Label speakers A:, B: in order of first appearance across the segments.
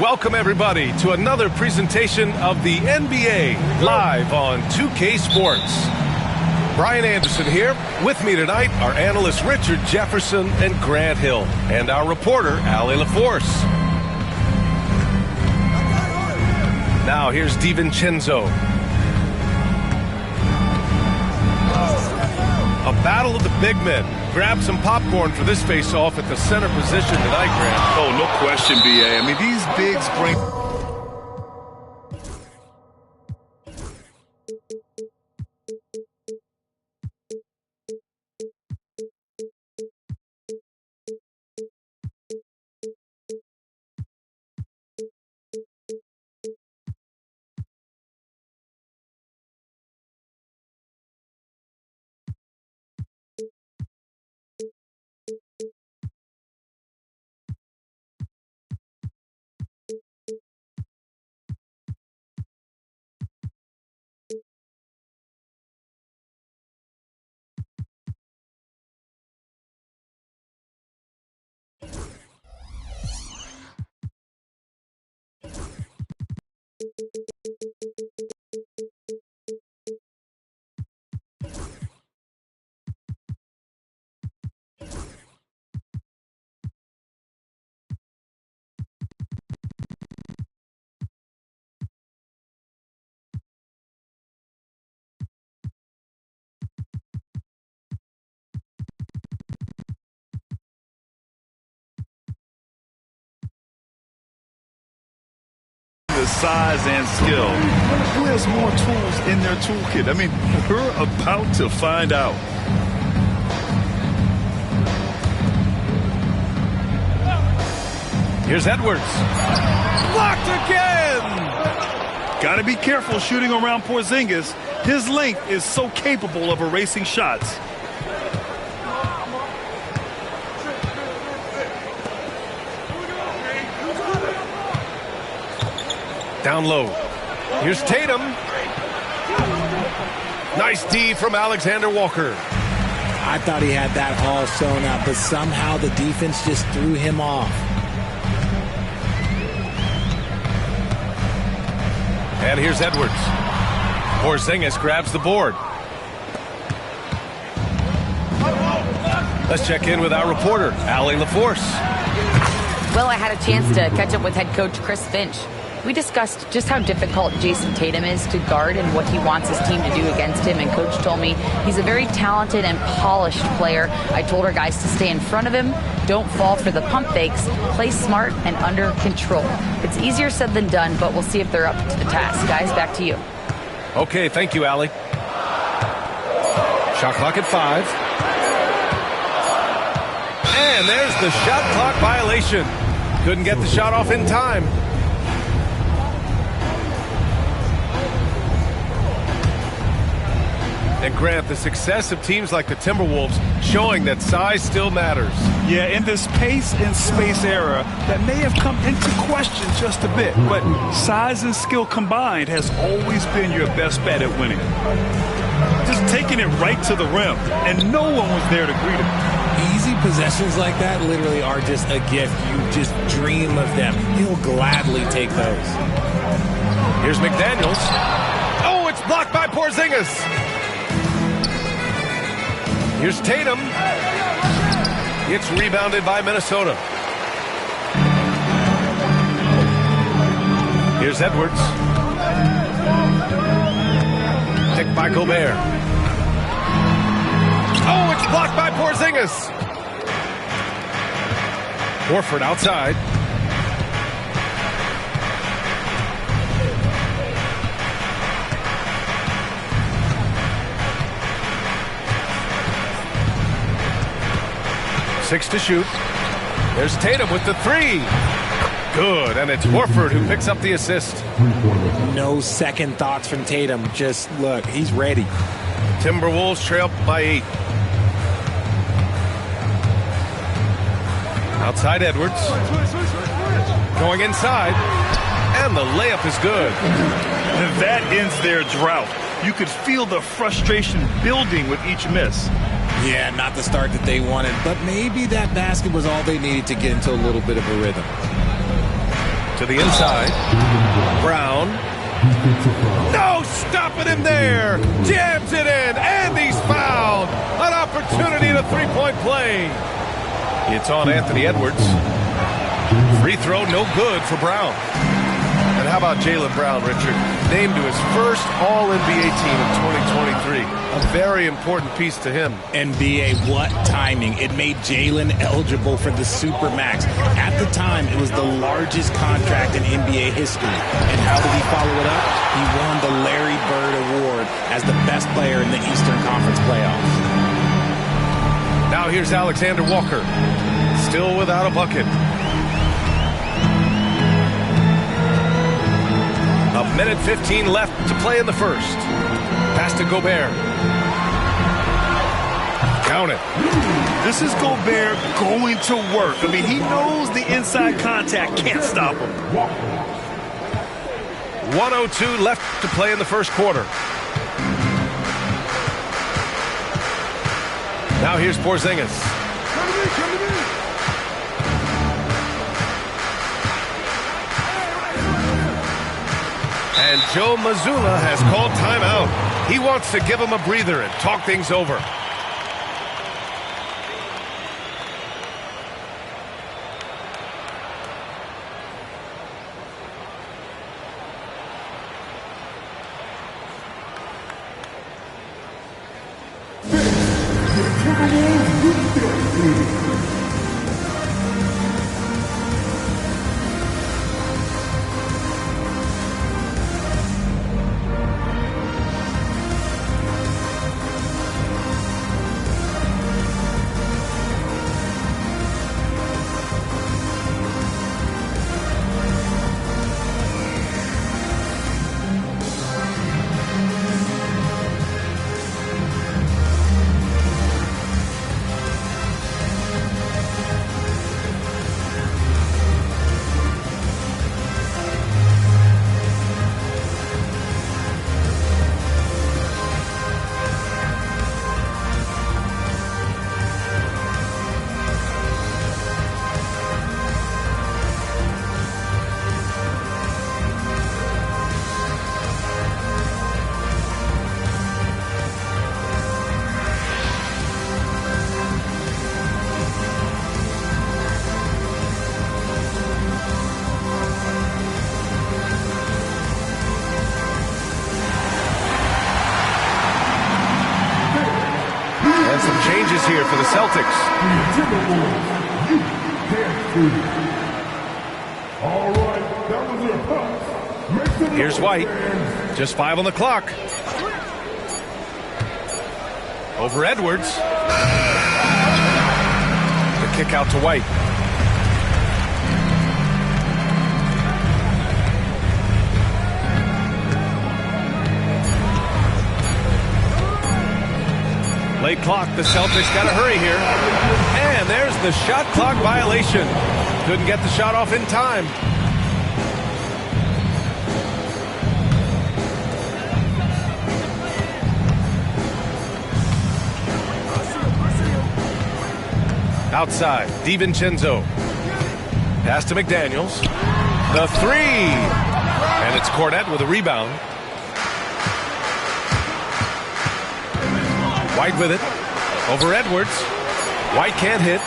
A: Welcome, everybody, to another presentation of the NBA live on 2K Sports. Brian Anderson here. With me tonight are analysts Richard Jefferson and Grant Hill, and our reporter, Allie LaForce. Now, here's DiVincenzo. A battle of the big men. Grab some popcorn for this face-off at the center position tonight, Grant.
B: Oh, no question, B.A. I mean, these bigs bring... the size and skill. Who has more tools in their toolkit? I mean, we're about to find out.
A: Here's Edwards. Blocked again!
B: Got to be careful shooting around Porzingis. His length is so capable of erasing shots.
A: Down low. Here's Tatum. Nice D from Alexander Walker.
C: I thought he had that all sewn up, but somehow the defense just threw him off.
A: And here's Edwards. Porzingis grabs the board. Let's check in with our reporter, Allie LaForce.
D: Well, I had a chance to catch up with head coach Chris Finch. We discussed just how difficult Jason Tatum is to guard and what he wants his team to do against him, and Coach told me he's a very talented and polished player. I told our guys to stay in front of him, don't fall for the pump fakes, play smart and under control. It's easier said than done, but we'll see if they're up to the task. Guys, back to you.
A: Okay, thank you, Allie. Shot clock at 5. And there's the shot clock violation. Couldn't get the shot off in time. And Grant, the success of teams like the Timberwolves showing that size still matters.
B: Yeah, in this pace and space era, that may have come into question just a bit, but size and skill combined has always been your best bet at winning. Just taking it right to the rim, and no one was there to greet him.
C: Easy possessions like that literally are just a gift. You just dream of them. He'll gladly take those.
A: Here's McDaniels. Oh, it's blocked by Porzingis. Here's Tatum. It's rebounded by Minnesota. Here's Edwards. Picked by Gobert. Oh, it's blocked by Porzingis. Horford outside. Six to shoot. There's Tatum with the 3. Good, and it's Horford who picks up the assist.
C: No second thoughts from Tatum. Just look, he's ready.
A: Timberwolves trail by 8. Outside Edwards. Going inside. And the layup is good.
B: And that ends their drought. You could feel the frustration building with each miss.
C: Yeah, not the start that they wanted, but maybe that basket was all they needed to get into a little bit of a rhythm.
A: To the inside. Brown. No, stopping him there. Jams it in, and he's fouled. An opportunity to three-point play. It's on Anthony Edwards. Free throw, no good for Brown. And how about Jaylen Brown, Richard? Named to his first All-NBA team in 2023. A very important piece to him.
C: NBA, what timing. It made Jaylen eligible for the Supermax. At the time, it was the largest contract in NBA history. And how did he follow it up? He won the Larry Bird Award as the best player in the Eastern Conference playoffs.
A: Now here's Alexander Walker. Still without a bucket. A minute 15 left to play in the first. Pass to Gobert. Count it.
B: This is Gobert going to work. I mean, he knows the inside contact can't stop him.
A: 1:02 left to play in the first quarter. Now here's Porzingis. And Joe Mazzulla has called timeout. He wants to give him a breather and talk things over. Changes here for the Celtics. Here's White. Just 5 on the clock. Over Edwards. The kick out to White. Late clock, the Celtics got to hurry here. And there's the shot clock violation. Couldn't get the shot off in time. Outside, DiVincenzo. Pass to McDaniels. The three. And it's Cornette with a rebound. White with it. Over Edwards. White can't hit.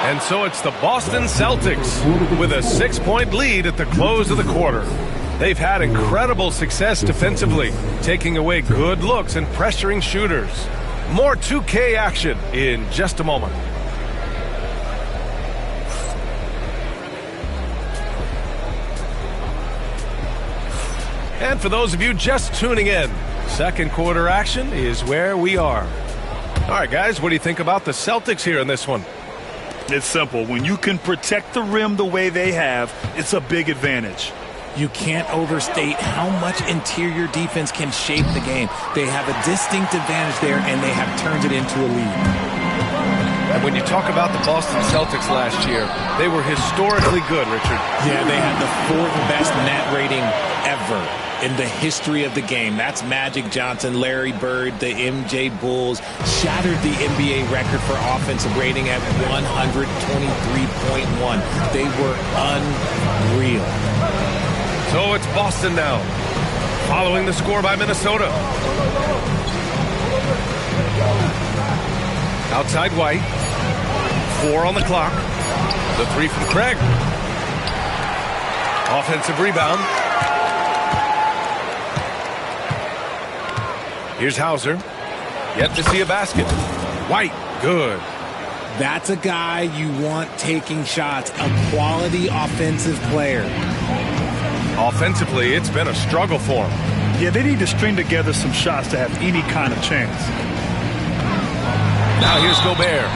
A: And so it's the Boston Celtics with a 6-point lead at the close of the quarter. They've had incredible success defensively, taking away good looks and pressuring shooters. More 2K action in just a moment. And for those of you just tuning in, second quarter action is where we are. All right, guys, what do you think about the Celtics here in this one?
B: It's simple. When you can protect the rim the way they have, it's a big advantage.
C: You can't overstate how much interior defense can shape the game. They have a distinct advantage there, and they have turned it into a lead.
A: And when you talk about the Boston Celtics last year, they were historically good, Richard.
C: Yeah, they had the 4th best net rating ever in the history of the game. That's Magic Johnson, Larry Bird, the MJ Bulls. Shattered the NBA record for offensive rating at 123.1. They were unreal.
A: So it's Boston now, following the score by Minnesota. Outside White. 4 on the clock. The 3 from Craig. Offensive rebound. Here's Hauser. Yet to see a basket. White. Good.
C: That's a guy you want taking shots. A quality offensive player.
A: Offensively, it's been a struggle for him.
B: Yeah, they need to string together some shots to have any kind of chance.
A: Now here's Gobert.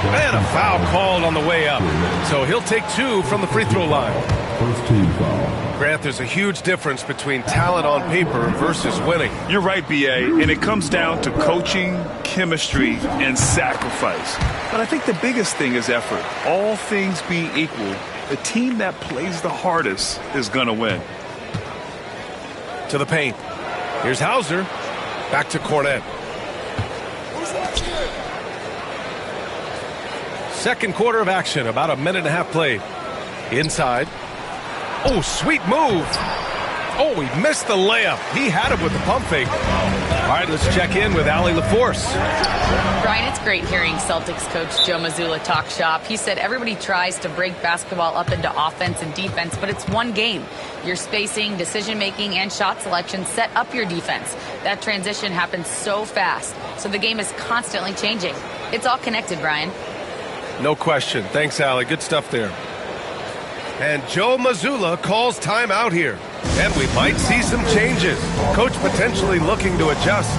A: And a foul called on the way up. So he'll take 2 from the free throw line.
E: First team foul.
A: Grant, there's a huge difference between talent on paper versus winning.
B: You're right, B.A., and it comes down to coaching, chemistry, and sacrifice. But I think the biggest thing is effort. All things being equal, the team that plays the hardest is going to win.
A: To the paint. Here's Hauser. Back to Cornette. Second quarter of action, about a minute and a half played. Inside. Oh, sweet move. Oh, he missed the layup. He had it with the pump fake. All right, let's check in with Allie LaForce.
D: Brian, it's great hearing Celtics coach Joe Mazzulla talk shop. He said everybody tries to break basketball up into offense and defense, but it's one game. Your spacing, decision-making, and shot selection set up your defense. That transition happens so fast, so the game is constantly changing. It's all connected, Brian.
A: No question. Thanks, Allie. Good stuff there. And Joe Mazzulla calls timeout here. And we might see some changes. Coach potentially looking to adjust.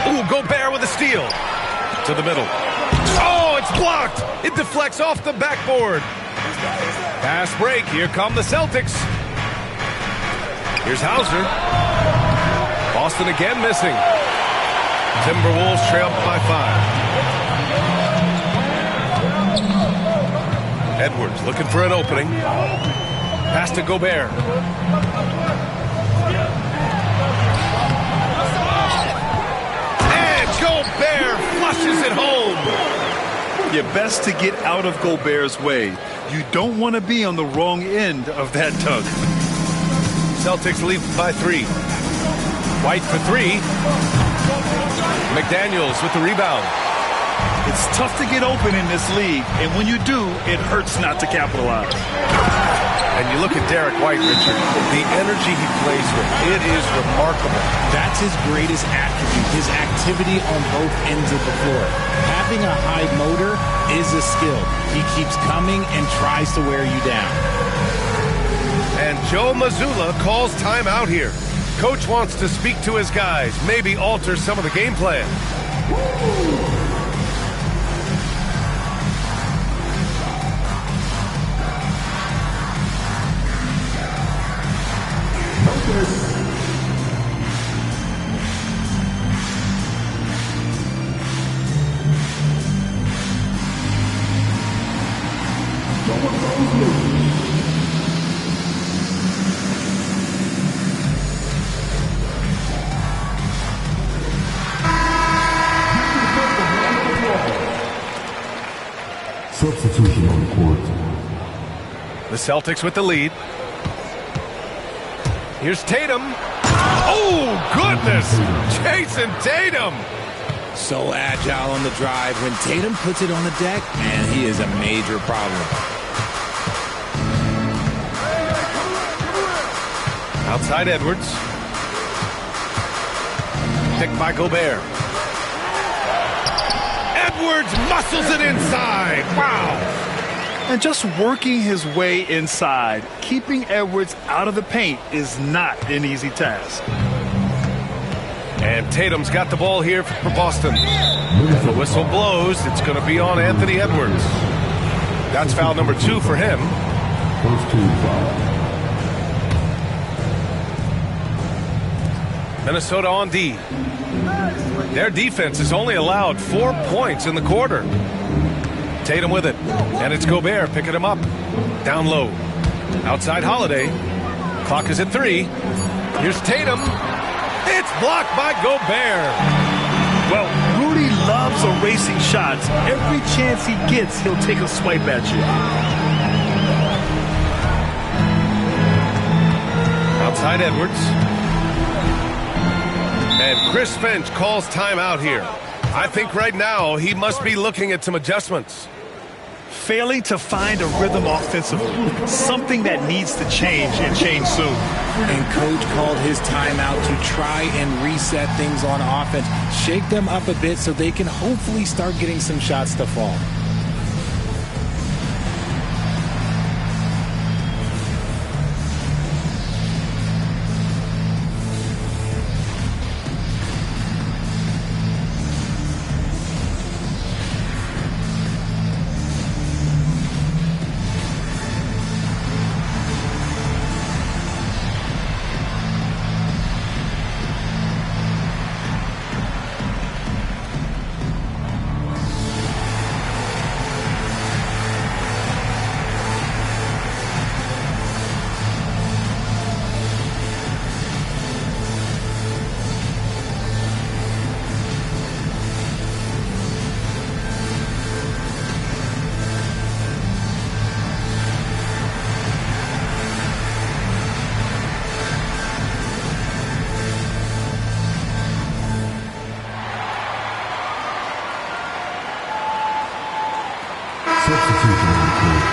A: Ooh, Gobert with a steal. To the middle. Oh, it's blocked. It deflects off the backboard. Fast break. Here come the Celtics. Here's Hauser. Boston again missing. Timberwolves trail by 5. Edwards looking for an opening. Pass to Gobert. And Gobert flushes it home.
B: You're best to get out of Gobert's way. You don't want to be on the wrong end of that dunk.
A: Celtics lead by 3. White for 3. McDaniels with the rebound.
B: It's tough to get open in this league, and when you do, it hurts not to capitalize.
A: And you look at Derek White, Richard, the energy he plays with, it is remarkable.
C: That's his greatest attribute, his activity on both ends of the floor. Having a high motor is a skill. He keeps coming and tries to wear you down.
A: And Joe Mazzulla calls timeout here. Coach wants to speak to his guys, maybe alter some of the game plan.
E: Substitution on the court.
A: The Celtics with the lead. Here's Tatum. Oh, goodness! Jason Tatum!
C: So agile on the drive. When Tatum puts it on the deck, man, he is a major problem.
A: Outside Edwards. Picked by Gobert. Edwards muscles it inside. Wow!
B: And just working his way inside, keeping Edwards out of the paint is not an easy task.
A: And Tatum's got the ball here for Boston. And the whistle blows. It's going to be on Anthony Edwards. That's foul number 2 for him.
E: First team foul.
A: Minnesota on D. Their defense has only allowed 4 points in the quarter. Tatum with it. And it's Gobert picking him up. Down low. Outside Holiday. Clock is at 3. Here's Tatum. It's blocked by Gobert.
B: Well, Rudy loves erasing shots. Every chance he gets, he'll take a swipe at you.
A: Outside Edwards. And Chris Finch calls timeout here. I think right now he must be looking at some adjustments.
B: Failing to find a rhythm offensively. Something that needs to change and change soon.
C: And coach called his timeout to try and reset things on offense. Shake them up a bit so they can hopefully start getting some shots to fall.
E: Substitution on the court.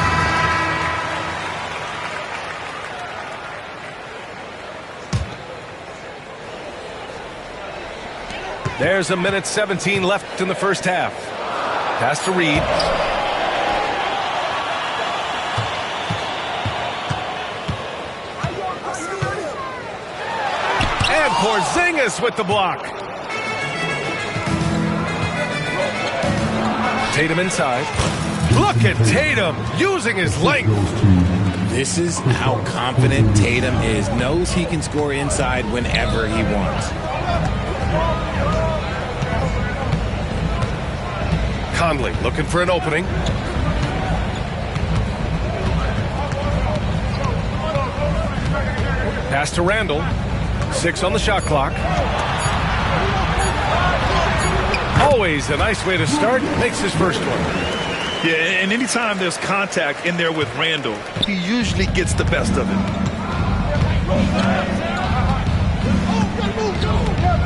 A: There's a minute 17 left in the first half. Pass to Reed. And Porzingis with the block. Tatum inside. Look at Tatum using his length.
C: This is how confident Tatum is. Knows he can score inside whenever he wants.
A: Conley looking for an opening. Pass to Randall. 6 on the shot clock. Always a nice way to start. Makes his first one.
B: Yeah, and anytime there's contact in there with Randall, he usually gets the best of it.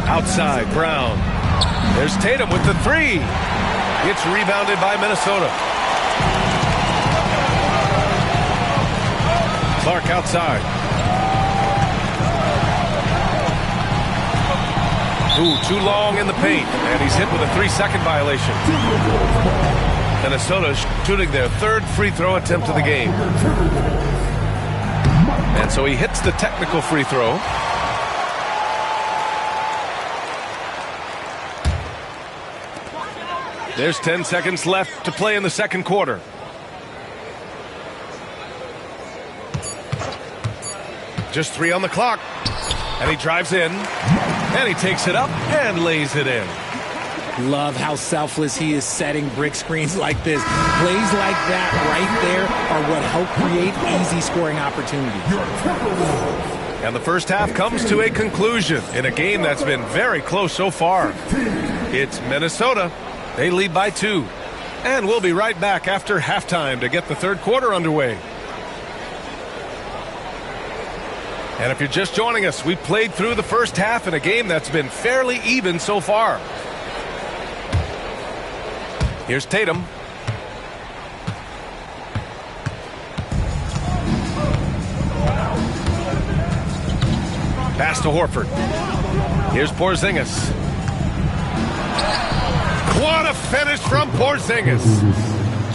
A: Outside, Brown. There's Tatum with the 3. It's rebounded by Minnesota. Clark outside. Ooh, too long in the paint, and he's hit with a 3-second violation. Minnesota shooting their 3rd free throw attempt of the game. And so he hits the technical free throw. There's 10 seconds left to play in the second quarter. Just 3 on the clock. And he drives in. And he takes it up and lays it in.
C: Love how selfless he is setting brick screens like this. Plays like that right there are what help create easy scoring opportunities.
A: And the first half comes to a conclusion in a game that's been very close so far. It's Minnesota. They lead by 2. And we'll be right back after halftime to get the third quarter underway. And if you're just joining us, we played through the first half in a game that's been fairly even so far. Here's Tatum. Pass to Horford. Here's Porzingis. What a finish from Porzingis.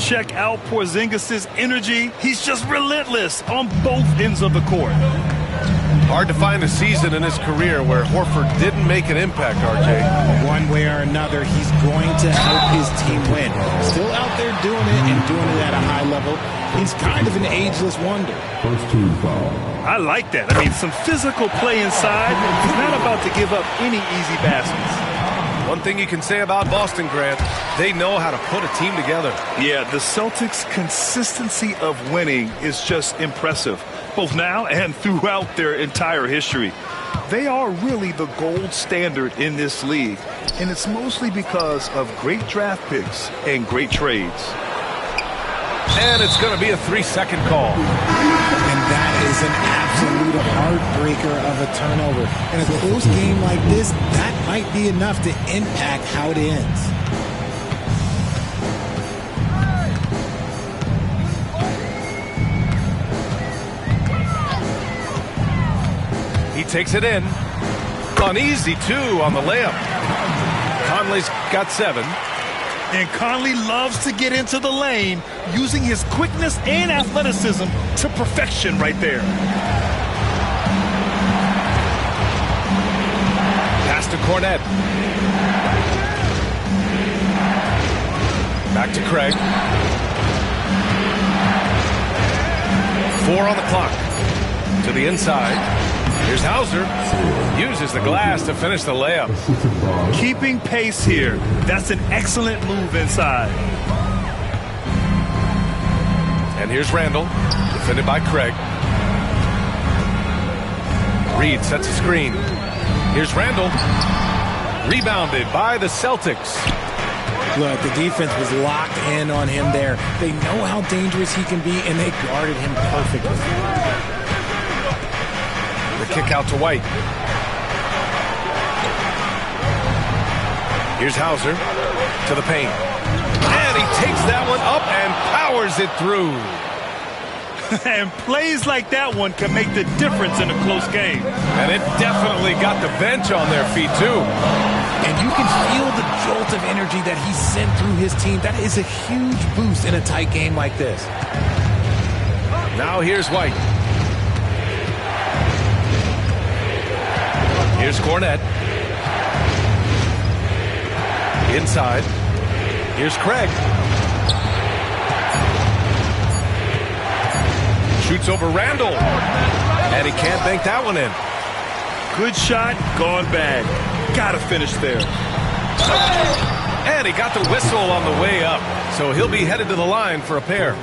B: Check out Porzingis' energy. He's just relentless on both ends of the court.
A: Hard to find a season in his career where Horford didn't make an impact, RJ.
C: One way or another, he's going to help his team win. Still out there doing it and doing it at a high level. He's kind of an ageless wonder.
E: First team foul.
B: I like that. I mean, some physical play inside. He's not about to give up any easy baskets.
A: One thing you can say about Boston, Grant, they know how to put a team together.
B: Yeah, the Celtics' consistency of winning is just impressive, both now and throughout their entire history. They are really the gold standard in this league, and it's mostly because of great draft picks and great trades.
A: And it's going to be a 3-second call.
C: And that is an absolute heartbreaker of a turnover. In a close game like this, that might be enough to impact how it ends.
A: He takes it in. An easy 2 on the layup. Conley's got 7.
B: And Conley loves to get into the lane, using his quickness and athleticism to perfection right there.
A: Pass to Cornet. Back to Craig. 4 on the clock. To the inside. Here's Hauser. Uses the glass to finish the layup.
B: Keeping pace here. That's an excellent move inside.
A: And here's Randall. Defended by Craig. Reed sets a screen. Here's Randall. Rebounded by the Celtics.
C: Look, the defense was locked in on him there. They know how dangerous he can be, and they guarded him perfectly.
A: The kick out to White. Here's Hauser to the paint. And he takes that one up and powers it through.
B: And plays like that one can make the difference in a close game.
A: And it definitely got the bench on their feet, too.
C: And you can feel the jolt of energy that he sent through his team. That is a huge boost in a tight game like this.
A: Now here's White. Here's Cornet. Inside. Here's Craig. Shoots over Randall. And he can't bank that one in.
B: Good shot, gone bad. Gotta finish there.
A: And he got the whistle on the way up. So he'll be headed to the line for a pair.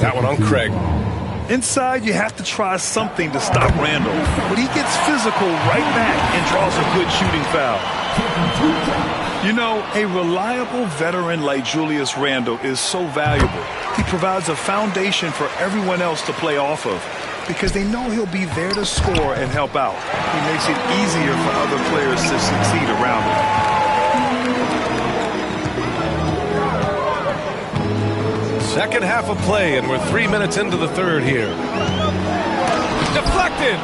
A: That one on Craig.
B: Inside, you have to try something to stop Randall. But he gets physical right back and draws a good shooting foul. You know, a reliable veteran like Julius Randle is so valuable. He provides a foundation for everyone else to play off of because they know he'll be there to score and help out. He makes it easier for other players to succeed around him.
A: Second half of play, and we're 3 minutes into the third here. Deflected!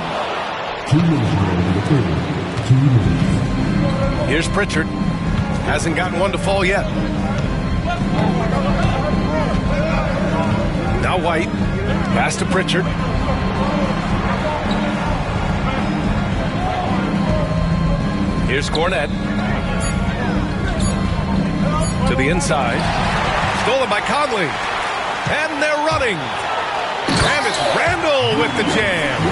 E: 2 minutes remaining in the third. 2 minutes.
A: Here's Pritchard. Hasn't gotten one to fall yet. Now White. Pass to Pritchard. Here's Cornet. To the inside. Stolen by Conley. And they're running. And it's Randall with the jam.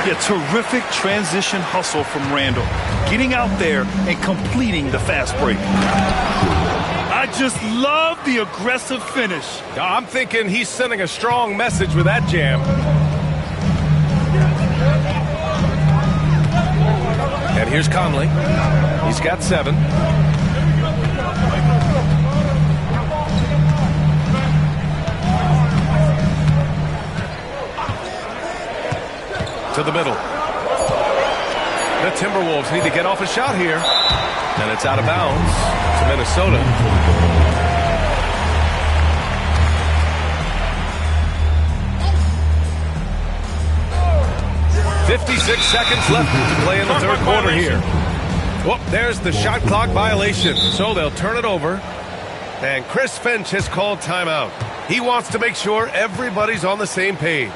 B: Yeah, terrific transition hustle from Randall. Getting out there and completing the fast break. I just love the aggressive finish.
A: I'm thinking he's sending a strong message with that jam. And here's Conley. He's got 7. to the middle. The Timberwolves need to get off a shot here. And it's out of bounds to Minnesota. 56 seconds left to play in the third quarter here. Well, there's the shot clock violation. So they'll turn it over. And Chris Finch has called timeout. He wants to make sure everybody's on the same page.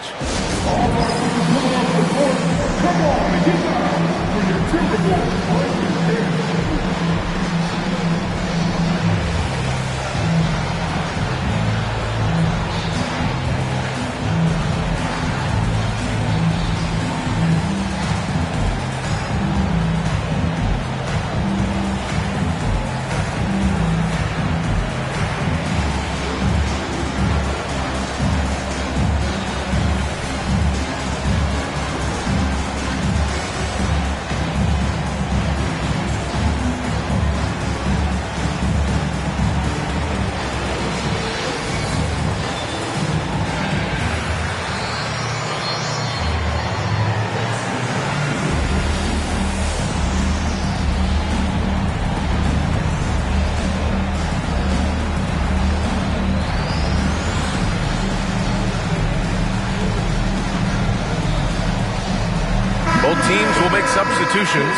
A: Both teams will make substitutions.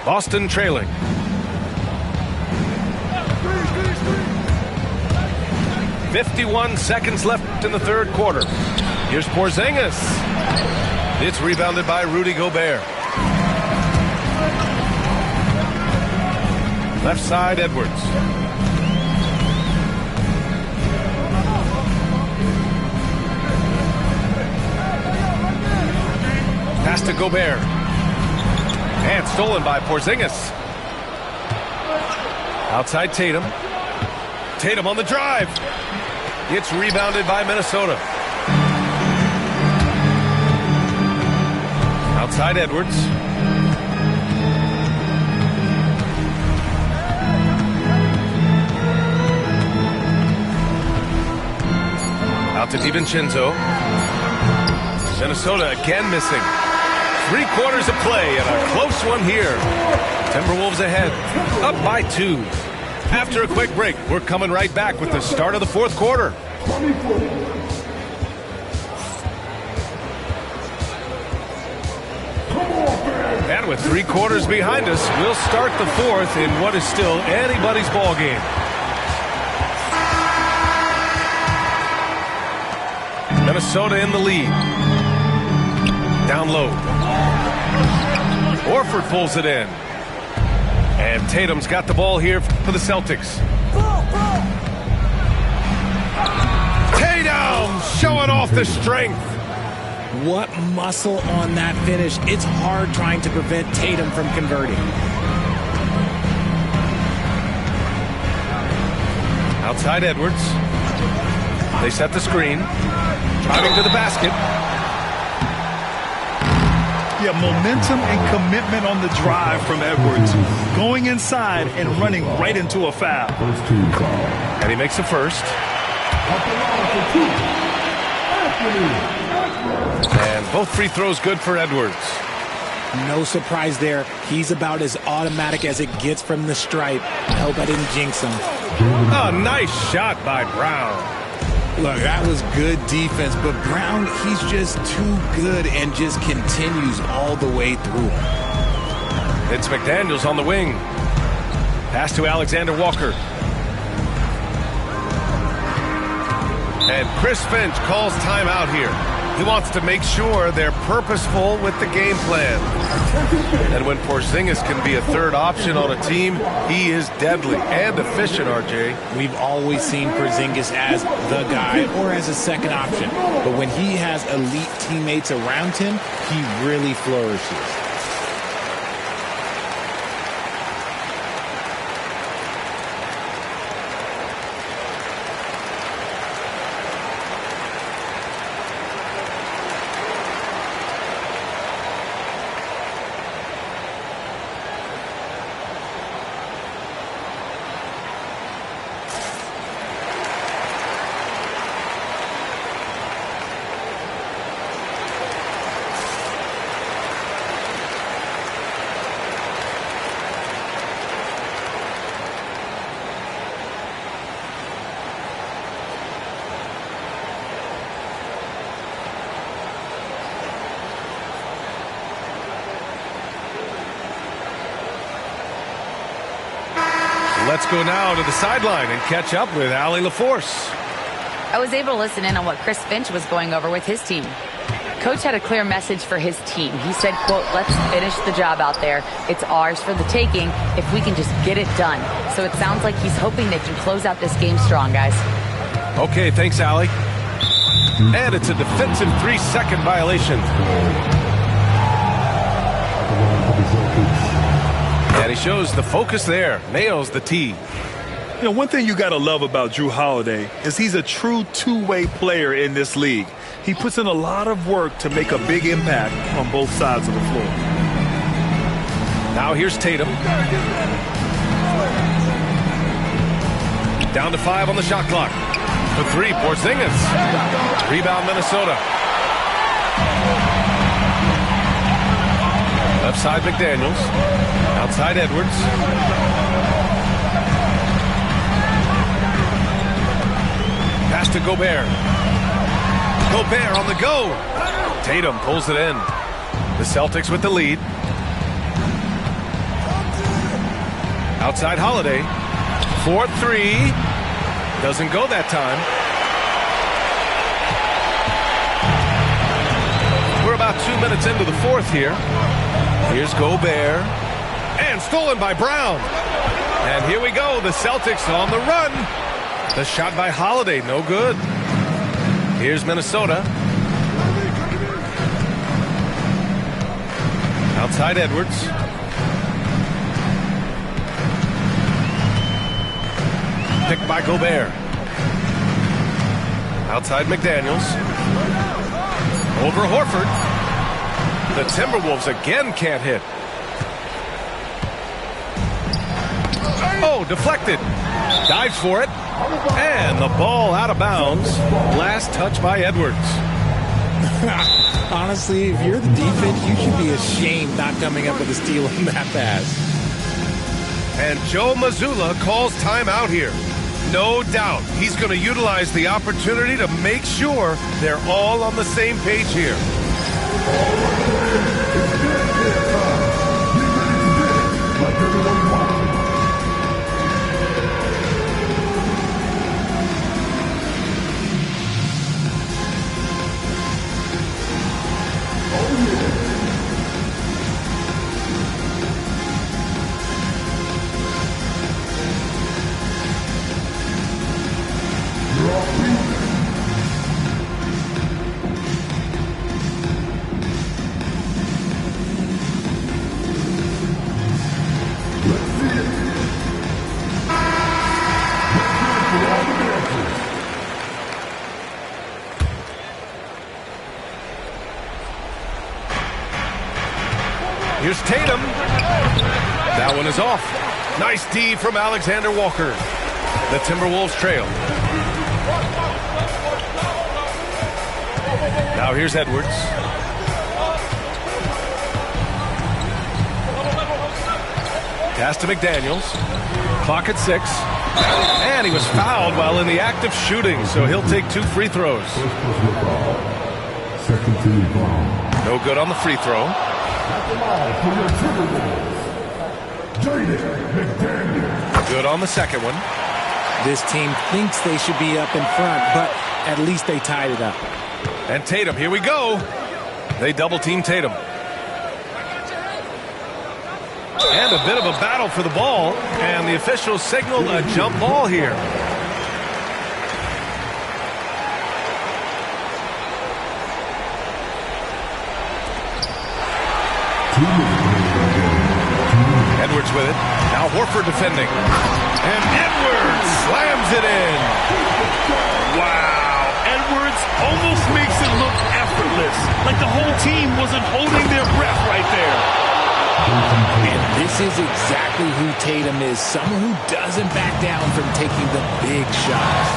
A: Boston trailing. "51 seconds left in the third quarter. Here's Porzingis. It's rebounded by Rudy Gobert. Left side, Edwards. Pass to Gobert. And stolen by Porzingis. Outside Tatum. Tatum on the drive. It's rebounded by Minnesota. Outside Edwards. Out to DiVincenzo. Minnesota again missing. 3 quarters of play and a close one here. Timberwolves ahead, up by 2. After a quick break, we're coming right back with the start of the fourth quarter. And with 3 quarters behind us, we'll start the fourth in what is still anybody's ball game. Minnesota in the lead. Down low. Horford pulls it in. And Tatum's got the ball here for the Celtics. Tatum showing off the strength.
C: What muscle on that finish. It's hard trying to prevent Tatum from converting.
A: Outside Edwards. They set the screen. Driving to the basket.
B: Yeah, momentum and commitment on the drive from Edwards. Going inside and running right into a foul.
A: And he makes the first. And both free throws good for Edwards.
C: No surprise there. He's about as automatic as it gets from the stripe. I hope I didn't jinx him.
A: A nice shot by Brown.
C: Look, that was good defense, but Brown, he's just too good and just continues all the way through.
A: It's McDaniels on the wing. Pass to Alexander Walker. And Chris Finch calls timeout here. He wants to make sure they're purposeful with the game plan. And when Porzingis can be a third option on a team, he is deadly and efficient, RJ.
C: We've always seen Porzingis as the guy or as a second option. But when he has elite teammates around him, he really flourishes.
A: Let's go now to the sideline and catch up with Allie LaForce.
D: I was able to listen in on what Chris Finch was going over with his team. Coach had a clear message for his team. He said, quote, let's finish the job out there. It's ours for the taking if we can just get it done. So it sounds like he's hoping they can close out this game strong, guys.
A: Okay, thanks, Allie. And it's a defensive 3-second violation. And he shows the focus there. Nails the tee.
B: You know, one thing you got to love about Jrue Holiday is he's a true two-way player in this league. He puts in a lot of work to make a big impact on both sides of the floor.
A: Now here's Tatum. Down to 5 on the shot clock. For 3, Porzingis. Rebound, Minnesota. Left side, McDaniels. Outside, Edwards. Pass to Gobert. Gobert on the go. Tatum pulls it in. The Celtics with the lead. Outside, Holiday. 4-3. Doesn't go that time. We're about 2 minutes into the fourth here. Here's Gobert. And stolen by Brown. And here we go. The Celtics on the run. The shot by Holiday, no good. Here's Minnesota. Outside Edwards. Picked by Gobert. Outside McDaniels. Over Horford. The Timberwolves again can't hit. Oh, deflected. Dives for it. And the ball out of bounds. Last touch by Edwards.
C: Honestly, if you're the defense, you should be ashamed not coming up with a steal on that pass.
A: And Joe Mazzulla calls timeout here. No doubt he's going to utilize the opportunity to make sure they're all on the same page here. Here's Tatum. That one is off. Nice D from Alexander Walker. The Timberwolves trail. Now here's Edwards. Pass to McDaniels. Clock at 6. And he was fouled while in the act of shooting, so he'll take 2 free throws. No good on the free throw. Good on the second one.
C: This team thinks they should be up in front, but at least they tied it up.
A: And Tatum, here we go. They double team Tatum. And a bit of a battle for the ball, and the officials signal a jump ball here. Edwards with it. Now Horford defending. And Edwards slams it in.
B: Wow. Edwards almost makes it look effortless. Like the whole team wasn't holding their breath right there.
C: And this is exactly who Tatum is. Someone who doesn't back down from taking the big shots.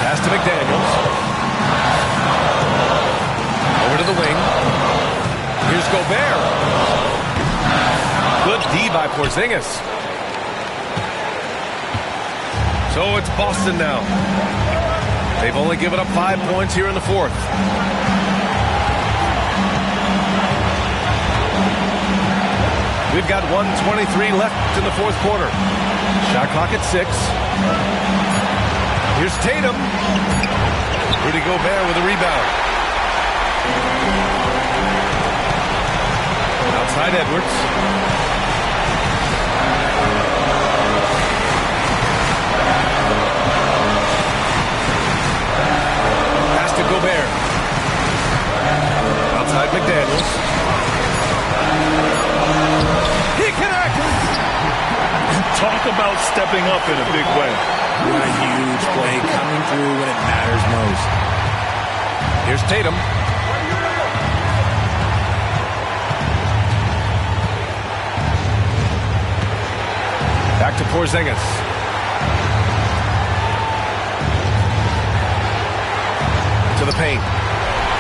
A: Pass to McDaniels. Over to the wing. Here's Gobert. Good D by Porzingis. So it's Boston now. They've only given up 5 points here in the fourth. We've got 1:23 left in the fourth quarter. Shot clock at 6. Here's Tatum. Rudy Gobert with a rebound. Outside Edwards. Pass to Gobert. Outside McDaniels. He connects!
B: Talk about stepping up in a big way.
C: What a huge play coming through when it matters most.
A: Here's Tatum. Back to Porzingis. To the paint.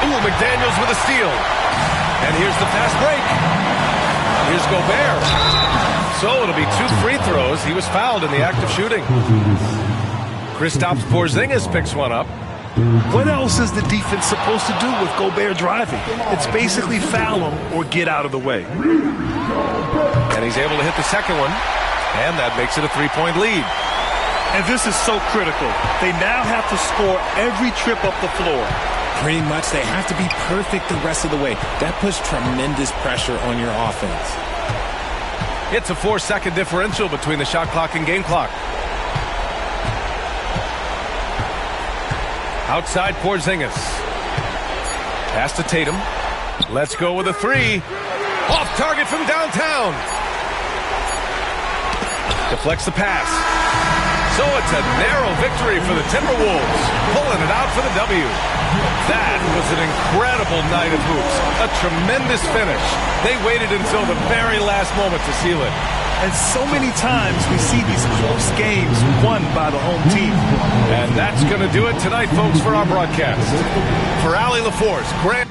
A: Ooh, McDaniels with a steal. And here's the fast break. Here's Gobert. So it'll be 2 free throws. He was fouled in the act of shooting. Kristaps Porzingis picks one up.
B: What else is the defense supposed to do with Gobert driving? It's basically foul him or get out of the way.
A: And he's able to hit the second one. And that makes it a 3-point lead.
B: And this is so critical. They now have to score every trip up the floor.
C: Pretty much they have to be perfect the rest of the way. That puts tremendous pressure on your offense.
A: It's a 4-second differential between the shot clock and game clock. Outside Porzingis. Pass to Tatum. Let's go with a 3. Off target from downtown. Deflects the pass. So it's a narrow victory for the Timberwolves, pulling it out for the W. That was an incredible night of hoops. A tremendous finish. They waited until the very last moment to seal it.
B: And so many times we see these close games won by the home team.
A: And that's going to do it tonight, folks, for our broadcast. For Allie LaForce, Grant.